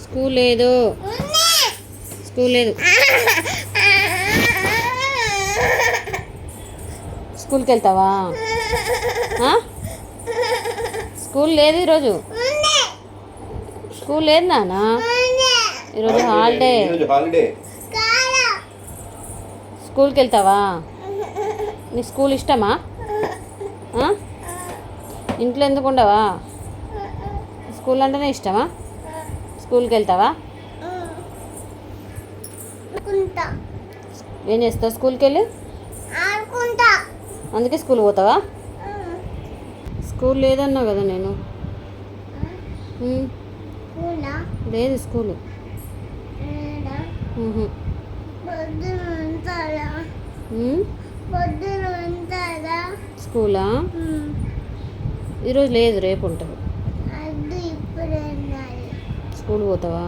School లేదు. School లేదు. స్కూల్కి వెళ్తావా? స్కూల్ లేదు ఈరోజు. స్కూల్ లేదు నాన్న, ఈరోజు హాలిడే. స్కూల్కి వెళ్తావా? నీ స్కూల్ ఇష్టమా? ఇంట్లో ఎందుకు ఉండవా? స్కూల్ అంటేనే ఇష్టమా? స్కూల్కి వెళ్తావా? ఏం చేస్తావు స్కూల్కి వెళ్ళి? అందుకే స్కూల్ పోతావా? స్కూల్ లేదన్నా కదా నేను. లేదు స్కూలు. స్కూలా? ఈరోజు లేదు, రేపు ఉంటుంది. స్కూల్ పోతావా?